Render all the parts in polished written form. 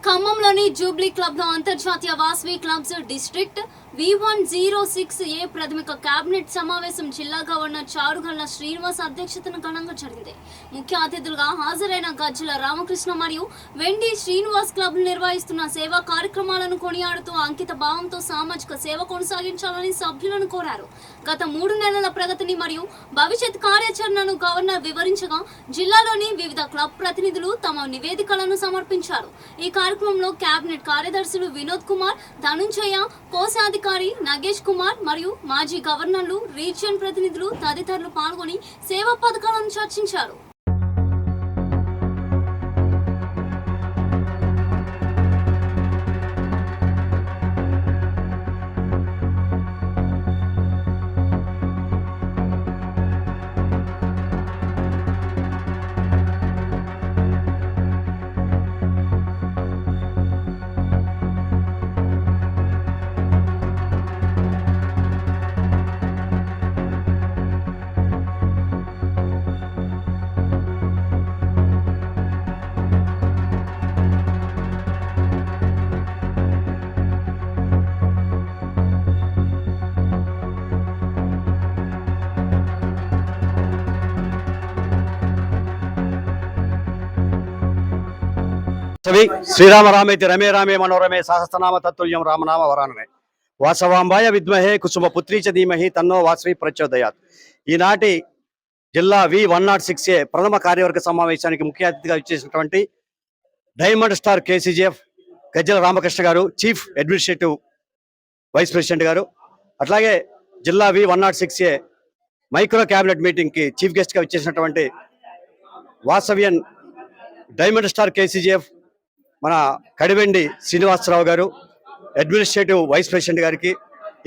ఖమ్మంలోని Jubilee club లో అంతర్జాతీయ Vasavi clubs district V106A ప్రాథమిక కేబినెట్ సమావేశం జిల్లా గవర్నర్ చారుగల్ల శ్రీనివాస్ అధ్యక్షతన ఘనంగా జరిగింది. ముఖ్య అతిథులుగా హాజరైన గజ్జల రామకృష్ణ మరియు వెండి శ్రీనివాస్ క్లబ్ నిర్వహిస్తున్న సేవా కార్యక్రమాలను కొనియాడుతూ అంకిత భావంతో సామాజిక సేవ కొనసాగించాలని సభ్యులను కోరారు. గత 3 నెలల ప్రగతిని మరియు భవిష్యత్ కార్యాచరణను గవర్నర్ వివరించగా జిల్లాలోని వివిధ క్లబ్ ప్రతినిధులు తమ నివేదికలను సమర్పించారు. ఈ కార్యక్రమంలో కేబినెట్ కార్యదర్శులు వినోద్ కుమార్, ధనుంజయ, కోశాధికారి నగేష్ కుమార్ మరియు మాజీ గవర్నర్లు, రీజియన్ ప్రతినిధులు తదితరులు పాల్గొని సేవా పథకాలను చర్చించారు. శ్రీరామ రామేతి రమే రామే మనోరమే సహస్రనామ తత్తుల్యం రామనామ వరాననే వాసవాంబాయ విద్మహే కుసుమ పుత్రీచ ధీమహి తన్నో వాసవి ప్రచోదయాత్. ఈనాటి జిల్లా V106A ప్రథమ కార్యవర్గ సమావేశానికి ముఖ్య అతిథిగా ఇచ్చేసినటువంటి డైమండ్ స్టార్ KCGF గజ్జల రామకృష్ణ గారు, చీఫ్ అడ్మినిస్ట్రేటివ్ వైస్ ప్రెసిడెంట్ గారు, అట్లాగే జిల్లా V106A మైక్రో క్యాబినెట్ మీటింగ్కి చీఫ్ గెస్ట్గా ఇచ్చేసినటువంటి వాసవియన్ డైమండ్ స్టార్ KCGF మన కడివెండి శ్రీనివాసరావు గారు, అడ్మినిస్ట్రేటివ్ వైస్ ప్రెసిడెంట్ గారికి,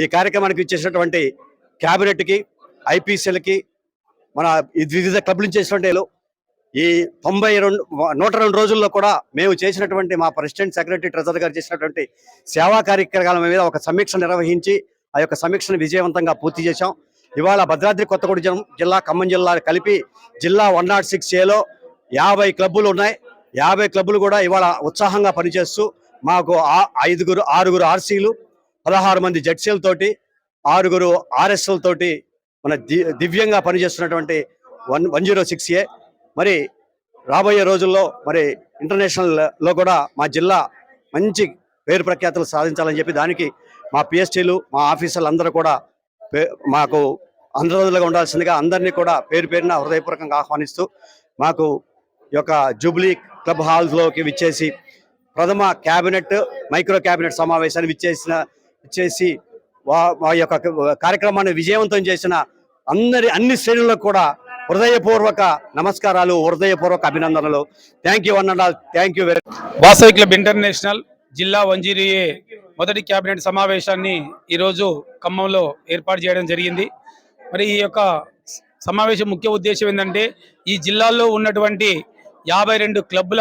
ఈ కార్యక్రమానికి ఇచ్చేసినటువంటి క్యాబినెట్కి, IPCLకి, మన వివిధ క్లబ్ల నుంచి చేసినటువంటి ఈ 102 రోజుల్లో కూడా మేము చేసినటువంటి మా ప్రెసిడెంట్, సెక్రటరీ, ట్రెజరర్ గారు చేసినటువంటి సేవా కార్యక్రమాల మీద ఒక సమీక్ష నిర్వహించి ఆ యొక్క సమీక్షను విజయవంతంగా పూర్తి చేశాం. ఇవాళ భద్రాద్రి కొత్తగూడెం జిల్లా, ఖమ్మం జిల్లా కలిపి జిల్లా 106Aలో 50 క్లబ్బులు ఉన్నాయి. 50 క్లబ్బులు కూడా ఇవాళ ఉత్సాహంగా పనిచేస్తూ మాకు 6 RCలు, 16 మంది జెడ్సీలతోటి, 6 RSలతోటి మన దివ్యంగా పనిచేస్తున్నటువంటి 106A మరి రాబోయే రోజుల్లో మరి ఇంటర్నేషనల్లో కూడా మా జిల్లా మంచి పేరు ప్రఖ్యాతులు సాధించాలని చెప్పి దానికి మా PSTలు, మా ఆఫీసర్లు అందరూ కూడా మాకు అందుబాటులో ఉండాల్సిందిగా అందరినీ కూడా పేరు పేరున హృదయపూర్వకంగా ఆహ్వానిస్తూ మాకు ఈ యొక్క జూబ్లీ క్లబ్ హాల్స్లోకి విచ్చేసి ప్రథమ క్యాబినెట్, మైక్రో క్యాబినెట్ సమావేశాన్ని విచ్చేసి మా యొక్క కార్యక్రమాన్ని విజయవంతం చేసిన అన్ని శ్రేణుల్లో కూడా హృదయపూర్వక నమస్కారాలు, హృదయపూర్వక అభినందనలు. Thank you one and all. Thank you very much. Vasavi club international జిల్లా 106A మొదటి క్యాబినెట్ సమావేశాన్ని ఈరోజు ఖమ్మంలో ఏర్పాటు చేయడం జరిగింది. మరి ఈ యొక్క సమావేశం ముఖ్య ఉద్దేశం ఏంటంటే ఈ జిల్లాలో ఉన్నటువంటి 52 క్లబ్ల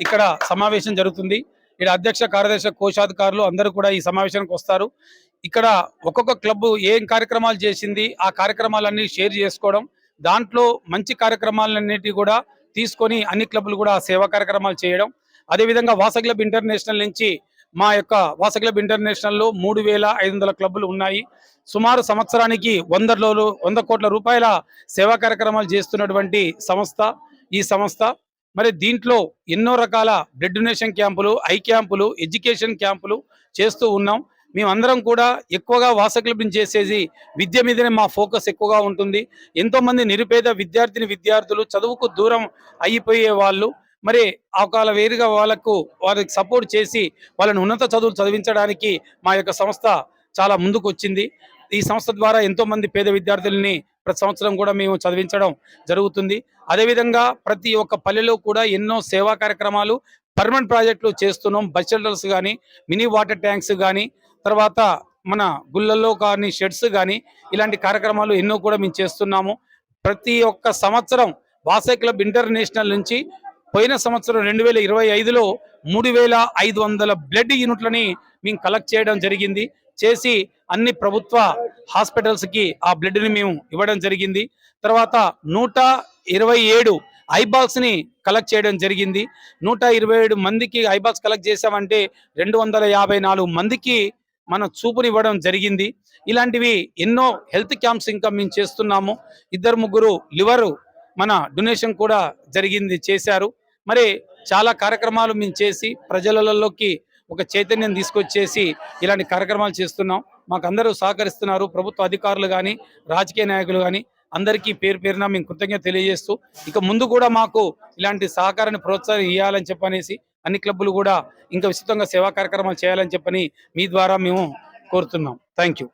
ఇక్కడ సమావేశం జరుగుతుంది. ఇక్కడ అధ్యక్ష, కార్యదర్శి, కోశాధికారులు అందరూ కూడా ఈ సమావేశానికి వస్తారు. ఇక్కడ ఒక్కొక్క క్లబ్ ఏం కార్యక్రమాలు చేసింది ఆ కార్యక్రమాలన్నీ షేర్ చేసుకోవడం, దాంట్లో మంచి కార్యక్రమాలన్నిటి కూడా తీసుకొని అన్ని క్లబ్లు కూడా సేవా కార్యక్రమాలు చేయడం. అదేవిధంగా వాసవి క్లబ్ ఇంటర్నేషనల్ నుంచి మా యొక్క వాసవి క్లబ్ ఇంటర్నేషనల్లో 3500 క్లబ్లు ఉన్నాయి. సుమారు సంవత్సరానికి 100 కోట్ల రూపాయల సేవా కార్యక్రమాలు చేస్తున్నటువంటి సంస్థ ఈ సంస్థ. మరి దీంట్లో ఎన్నో రకాల బ్లడ్ డొనేషన్ క్యాంపులు, ఐ క్యాంపులు, ఎడ్యుకేషన్ క్యాంపులు చేస్తూ ఉన్నాం. మేమందరం కూడా ఎక్కువగా వాసవి క్లబ్ నుంచి చేసేది విద్య మీదనే మా ఫోకస్ ఎక్కువగా ఉంటుంది. ఎంతోమంది నిరుపేద విద్యార్థులు చదువుకు దూరం అయిపోయే వాళ్ళు, మరి ఒకవేళ వేరుగా వారికి సపోర్ట్ చేసి వాళ్ళని ఉన్నత చదువులు చదివించడానికి మా యొక్క సంస్థ చాలా ముందుకు వచ్చింది. ఈ సంస్థ ద్వారా ఎంతో మంది పేద విద్యార్థులని ప్రతి సంవత్సరం కూడా మేము చదివించడం జరుగుతుంది. అదేవిధంగా ప్రతి ఒక్క పల్లెలో కూడా ఎన్నో సేవా కార్యక్రమాలు, పర్మనెంట్ ప్రాజెక్టులు చేస్తున్నాం. బస్ షెల్టర్స్ కానీ, మినీ వాటర్ ట్యాంక్స్ కానీ, తర్వాత మన గుళ్ళల్లో కానీ షెడ్స్ కానీ, ఇలాంటి కార్యక్రమాలు ఎన్నో కూడా మేము చేస్తున్నాము. ప్రతి ఒక్క సంవత్సరం వాసవి క్లబ్ ఇంటర్నేషనల్ నుంచి పోయిన సంవత్సరం 2025లో 3500 బ్లడ్ యూనిట్లని మేము కలెక్ట్ చేయడం జరిగింది. చేసి అన్ని ప్రభుత్వ హాస్పిటల్స్ కి ఆ బ్లడ్ ని మేము ఇవ్వడం జరిగింది. తర్వాత 127 ఐబాక్స్ ని కలెక్ట్ చేయడం జరిగింది. 127 మందికి ఐబాక్స్ కలెక్ట్ చేసామంటే 254 మందికి మనం చూపునివ్వడం జరిగింది. ఇలాంటివి ఎన్నో హెల్త్ క్యాంప్స్ ఇంకా మేము చేస్తున్నాము. 2-3 లివర్ మన డొనేషన్ కూడా చేశారు. మరి చాలా కార్యక్రమాలు మేము చేసి ప్రజలలోకి ఒక చైతన్యం తీసుకొచ్చేసి ఇలాంటి కార్యక్రమాలు చేస్తున్నాం. మాకు అందరూ సహకరిస్తున్నారు. ప్రభుత్వ అధికారులు కానీ రాజకీయ నాయకులు కానీ అందరికీ పేరు పేరున మేము కృతజ్ఞత తెలియజేస్తూ ఇక ముందు కూడా మాకు ఇలాంటి సహకారాన్ని ప్రోత్సాహం ఇవ్వాలని చెప్పనేసి అన్ని క్లబ్బులు కూడా ఇంకా విస్తృతంగా సేవా కార్యక్రమాలు చేయాలని చెప్పని మీ ద్వారా మేము కోరుతున్నాం. Thank you.